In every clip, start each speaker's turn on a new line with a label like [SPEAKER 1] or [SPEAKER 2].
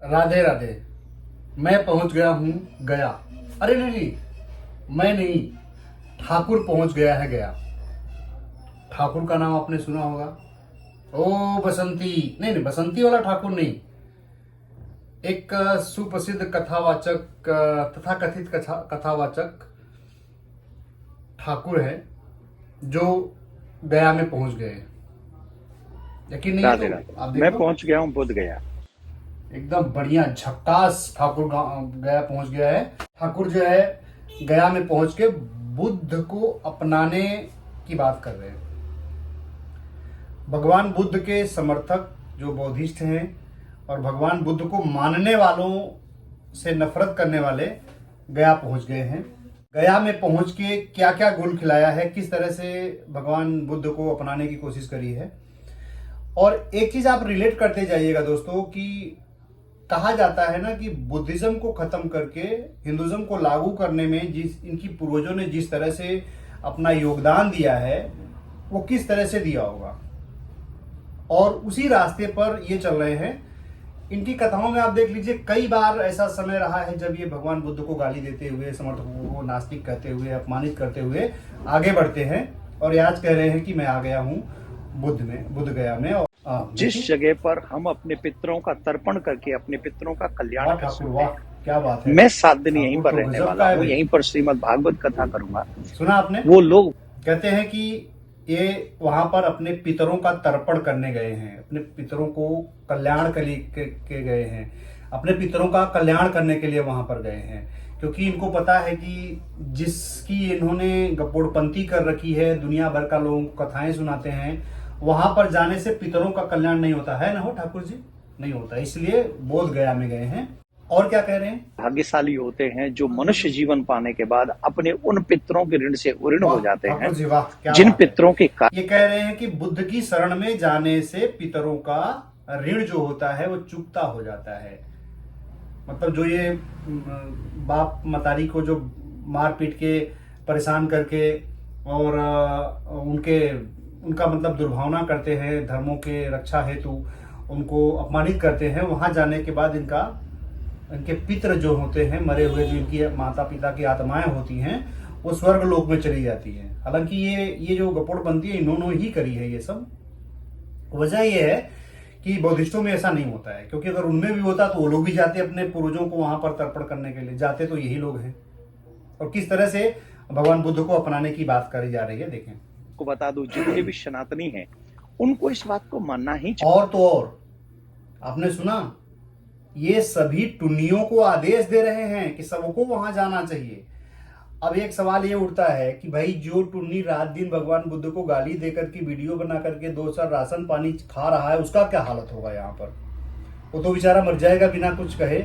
[SPEAKER 1] राधे राधे। मैं पहुंच गया हूं गया। अरे नहीं नहीं, मैं नहीं, ठाकुर पहुंच गया है गया। ठाकुर का नाम आपने सुना होगा। ओ बसंती, नहीं नहीं, बसंती वाला ठाकुर नहीं। एक सुप्रसिद्ध कथावाचक, तथा कथित कथावाचक ठाकुर है जो गया में पहुंच गए। यकीन नहीं है
[SPEAKER 2] राधे
[SPEAKER 1] तो
[SPEAKER 2] राधे।
[SPEAKER 1] आप देख
[SPEAKER 2] मैं
[SPEAKER 1] लो।
[SPEAKER 2] पहुंच गया हूँ बोध गया।
[SPEAKER 1] एकदम बढ़िया झक्कास ठाकुर गया पहुंच गया है। ठाकुर जो है गया में पहुंच के बुद्ध को अपनाने की बात कर रहे हैं। भगवान बुद्ध के समर्थक जो बौद्धिस्ट हैं और भगवान बुद्ध को मानने वालों से नफरत करने वाले गया पहुंच गए हैं। गया में पहुंच के क्या क्या गुल खिलाया है, किस तरह से भगवान बुद्ध को अपनाने की कोशिश करी है। और एक चीज आप रिलेट करते जाइएगा दोस्तों कि कहा जाता है ना कि बुद्धिज्म को खत्म करके हिंदुज्म को लागू करने में जिस इनकी पूर्वजों ने जिस तरह से अपना योगदान दिया है वो किस तरह से दिया होगा, और उसी रास्ते पर ये चल रहे हैं। इनकी कथाओं में आप देख लीजिए कई बार ऐसा समय रहा है जब ये भगवान बुद्ध को गाली देते हुए, समर्थकों को नास्तिक कहते हुए, अपमानित करते हुए आगे बढ़ते हैं और ये आज कह रहे हैं कि मैं आ गया हूँ बुद्ध गया में। और
[SPEAKER 2] जिस जगह पर हम अपने पितरों का तर्पण करके अपने पितरों का कल्याण कर
[SPEAKER 1] ठाकुर
[SPEAKER 2] सकते
[SPEAKER 1] वाह,
[SPEAKER 2] हैं।
[SPEAKER 1] क्या बात है।
[SPEAKER 2] मैं 7 दिन यहीं
[SPEAKER 1] ठाकुर
[SPEAKER 2] पर
[SPEAKER 1] तो
[SPEAKER 2] रहने
[SPEAKER 1] गजब
[SPEAKER 2] वाला
[SPEAKER 1] का है
[SPEAKER 2] हूँ,
[SPEAKER 1] भाई।
[SPEAKER 2] यहीं पर श्रीमद् भागवत कथा करूंगा।
[SPEAKER 1] सुना आपने?
[SPEAKER 2] वो लोग
[SPEAKER 1] कहते हैं कि ये वहां पर अपने पितरों का तर्पण करने गए हैं, अपने पितरों को कल्याण के गए हैं, अपने पितरों का कल्याण करने के लिए वहां पर गए हैं। क्योंकि इनको पता है कि जिसकी इन्होंने गपोड़पंती कर रखी है, दुनिया भर का लोगों को कथाएं सुनाते हैं, वहां पर जाने से पितरों का कल्याण नहीं होता है ना, हो ठाकुर जी, नहीं होता। इसलिए बोध गया में गए हैं। और क्या कह रहे हैं?
[SPEAKER 2] भाग्यशाली होते हैं जो मनुष्य जीवन पाने के बाद अपने उन पितरों के ऋण से उऋण हो जाते हैं,
[SPEAKER 1] ठाकुर जी वाह, क्या
[SPEAKER 2] जिन
[SPEAKER 1] बात है।
[SPEAKER 2] पितरों के
[SPEAKER 1] ये कह रहे हैं कि बुद्ध की शरण में जाने से पितरों का ऋण जो होता है वो चुकता हो जाता है। मतलब जो ये बाप मतारी को जो मार पीट के परेशान करके और उनका मतलब दुर्भावना करते हैं, धर्मों के रक्षा हेतु उनको अपमानित करते हैं, वहां जाने के बाद इनके पितर जो होते हैं, मरे हुए जो इनकी माता पिता की आत्माएं होती हैं, वो स्वर्ग लोक में चली जाती हैं। हालांकि ये जो गपोड़पंती है इन्होंने ही करी है ये सब। वजह ये है कि बौद्धिस्टों में ऐसा नहीं होता है, क्योंकि अगर उनमें भी होता तो वो लोग भी जाते अपने पूर्वजों को वहां पर तर्पण करने के लिए, जाते तो यही लोग हैं। और किस तरह से भगवान बुद्ध को अपनाने की बात करी जा रही है, देखें।
[SPEAKER 2] को बता दूं, जितने भी सनातनी हैं उनको इस बात को मानना ही चाहिए।
[SPEAKER 1] और तो और आपने सुना, ये सभी टुन्नियों को आदेश दे रहे हैं कि सबको वहां जाना चाहिए। अब एक सवाल ये उठता है कि भाई जो टुन्नी रात दिन भगवान बुद्ध को गाली देकर के वीडियो बना करके 2 चार राशन पानी खा रहा है, उसका क्या हालत होगा यहाँ पर? वो तो बेचारा मर जाएगा बिना कुछ कहे।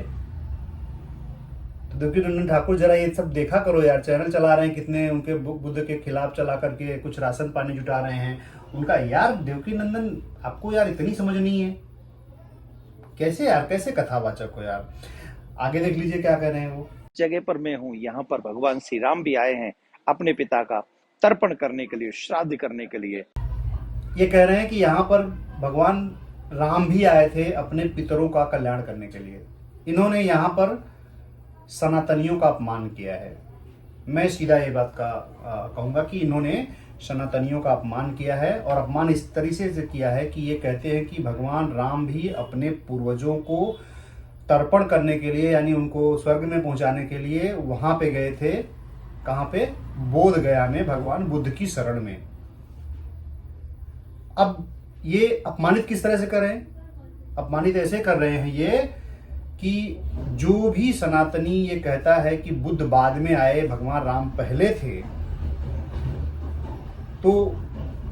[SPEAKER 1] तो देवकीनंदन ठाकुर जरा ये सब देखा करो यार, चैनल चला रहे हैं कितने, उनके बुद्ध के खिलाफ चला करके कुछ राशन पानी जुटा रहे हैं उनका। यार देवकीनंदन, आपको यार इतनी समझ नहीं है कैसे यार, कैसे कथावाचक हो यार। आगे देख लीजिए क्या कह रहे हैं वो।
[SPEAKER 2] जगह पर मैं हूँ, यहाँ पर भगवान श्री राम भी आए हैं अपने पिता का तर्पण करने के लिए, श्राद्ध करने के लिए।
[SPEAKER 1] ये कह रहे हैं कि यहाँ पर भगवान राम भी आए थे अपने पितरों का कल्याण करने के लिए। इन्होंने यहाँ पर सनातनियों का अपमान किया है। मैं सीधा ये बात का कहूँगा कि इन्होंने सनातनियों का अपमान किया है, और अपमान इस तरीके से किया है कि ये कहते हैं कि भगवान राम भी अपने पूर्वजों को तर्पण करने के लिए, यानी उनको स्वर्ग में पहुंचाने के लिए वहां पे गए थे। कहां पे? बोध गया में, भगवान बुद्ध की शरण में। अब ये अपमानित किस तरह से कर रहे हैं? अपमानित ऐसे कर रहे हैं ये कि जो भी सनातनी ये कहता है कि बुद्ध बाद में आए, भगवान राम पहले थे, तो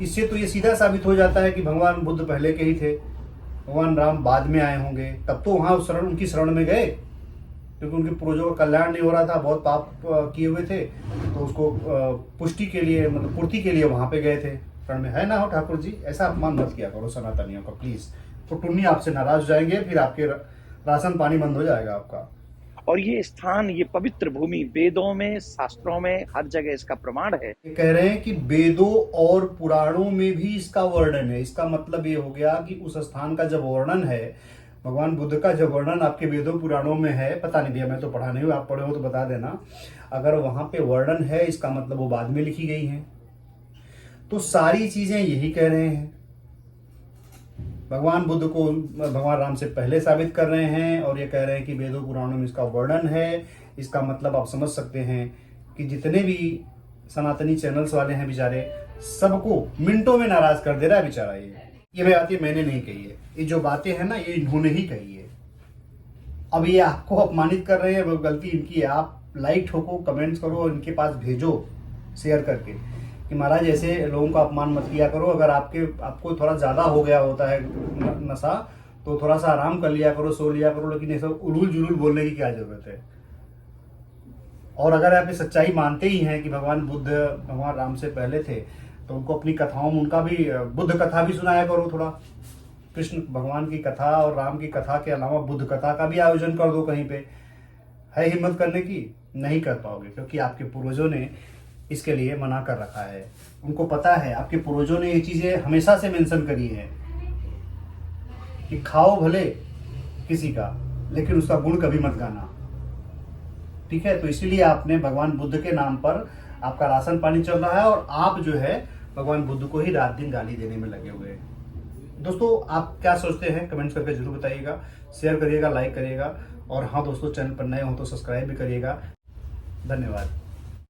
[SPEAKER 1] इससे तो ये सीधा साबित हो जाता है कि भगवान बुद्ध पहले के ही थे, भगवान राम बाद में आए होंगे। तब तो वहां उनकी शरण में गए, क्योंकि उनके पूर्वजों का कल्याण नहीं हो रहा था, बहुत पाप किए हुए थे, तो उसको पुष्टि के लिए, मतलब पूर्ति के लिए वहां पे गए थे शरण में, है ना। हो ठाकुर जी, ऐसा अपमान मत किया करो सनातनियों का प्लीज। तो टुन्नी आपसे नाराज हो जाएंगे, फिर आपके राशन पानी बंद हो जाएगा आपका।
[SPEAKER 2] और ये स्थान, ये पवित्र भूमि, वेदों में, शास्त्रों में, हर जगह इसका प्रमाण है।
[SPEAKER 1] ये कह रहे हैं कि वेदों और पुराणों में भी इसका वर्णन है। इसका मतलब ये हो गया कि उस स्थान का जब वर्णन है, भगवान बुद्ध का जो वर्णन आपके वेदों पुराणों में है, पता नहीं भैया, मैं तो पढ़ा नहीं हूँ, आप पढ़े हो तो बता देना। अगर वहां पे वर्णन है, इसका मतलब वो बाद में लिखी गई है। तो सारी चीजें यही कह रहे हैं, भगवान बुद्ध को भगवान राम से पहले साबित कर रहे हैं, और ये कह रहे हैं कि वेदों पुराणों में इसका वर्णन है। इसका मतलब आप समझ सकते हैं कि जितने भी सनातनी चैनल्स वाले हैं बेचारे, सबको मिनटों में नाराज कर दे रहा है बेचारा। ये बातें मैंने नहीं कही है, ये जो बातें हैं ना, ये इन्होंने ही कही है। अब ये आपको अपमानित कर रहे हैं, वो गलती इनकी है। आप लाइक ठोको, कमेंट्स करो, इनके पास भेजो शेयर करके कि महाराज ऐसे लोगों का अपमान मत किया करो। अगर आपको थोड़ा ज्यादा हो गया होता है नशा, तो थोड़ा सा आराम कर लिया करो, सो लिया करो, लेकिन ऐसा उलूल जुलूल बोलने की क्या जरूरत है। और अगर आप ये सच्चाई मानते ही हैं कि भगवान बुद्ध भगवान राम से पहले थे, तो उनको अपनी कथाओं में उनका भी बुद्ध कथा भी सुनाया करो थोड़ा। कृष्ण भगवान की कथा और राम की कथा के अलावा बुद्ध कथा का भी आयोजन कर दो कहीं पे। है हिम्मत करने की? नहीं कर पाओगे, क्योंकि आपके पूर्वजों ने इसके लिए मना कर रखा है। उनको पता है, आपके पूर्वजों ने ये चीजें हमेशा से मेंशन करी है कि खाओ भले किसी का, लेकिन उसका गुण कभी मत गाना। ठीक है, तो इसीलिए आपने भगवान बुद्ध के नाम पर आपका राशन पानी चल रहा है, और आप जो है भगवान बुद्ध को ही रात दिन गाली देने में लगे हुए हैं। दोस्तों, आप क्या सोचते हैं कमेंट्स करके जरूर बताइएगा, शेयर करिएगा, लाइक करिएगा, और हाँ दोस्तों, चैनल पर नए हो तो सब्सक्राइब भी करिएगा। धन्यवाद।